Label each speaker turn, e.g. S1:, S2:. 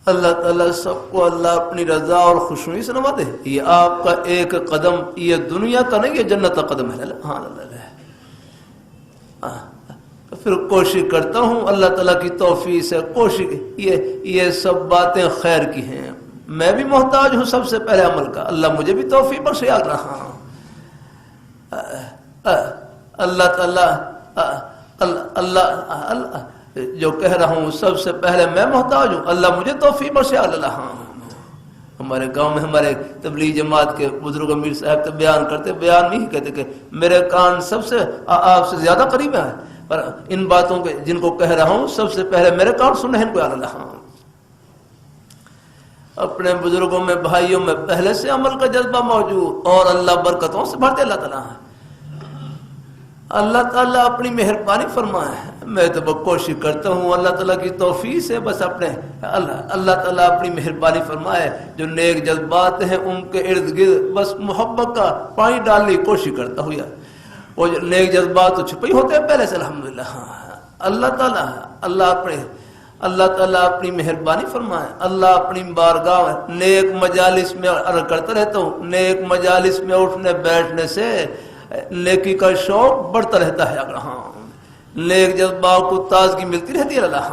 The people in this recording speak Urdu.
S1: اللہ تعالیٰ سب کو اللہ اپنی رضا اور خوشنودی سے نوازے۔ یہ آپ کا ایک قدم یہ دنیا کا نہیں، یہ جنت کا قدم ہے۔ پھر کوشش کرتا ہوں اللہ تعالیٰ کی توفیق سے، کوشش یہ سب باتیں خیر کی ہیں۔ میں بھی محتاج ہوں سب سے پہلے عمل کا، اللہ مجھے بھی توفیق بخشے۔ یاد رہا اللہ تعالیٰ اللہ جو کہہ رہا ہوں سب سے پہلے میں محتاج ہوں، اللہ مجھے توفیق بخشے۔ اللہ ہمارے گاؤں میں ہمارے تبلیغ جماعت کے بزرگ امیر صاحب تو بیان کرتے، بیان نہیں کہتے کہ میرے کان سب سے آپ سے زیادہ قریب ہیں، پر ان باتوں کے جن کو کہہ رہا ہوں سب سے پہلے میرے کان سننے ہیں ان کو۔ اللہ اپنے بزرگوں میں بھائیوں میں پہلے سے عمل کا جذبہ موجود، اور اللہ برکتوں سے بھرتے اللہ تعالیٰ ہے۔ اللہ تعالیٰ اپنی مہربانی فرمائے، میں تو کوشش کرتا ہوں اللہ تعالیٰ کی توفیق سے بس اپنے اللہ تعالیٰ اپنی مہربانی فرمائے۔ جو نیک جذبات ہیں ان کے ارد گرد بس محبت کا پانی ڈالنے کی کوشش کرتا ہوں یار۔ وہ جو نیک جذبات تو چھپے ہی ہوتے ہیں پہلے سے الحمدللہ۔ اللہ تعالیٰ اپنی مہربانی فرمائے۔ اللہ اپنی بارگاہ میں نیک مجالس میں عرض کرتا رہتا ہوں، نیک مجالس میں اٹھنے بیٹھنے سے نیکی کا شوق بڑھتا رہتا ہے۔ نیک جذبات کو تازگی ملتی رہتی ہے۔ اللہ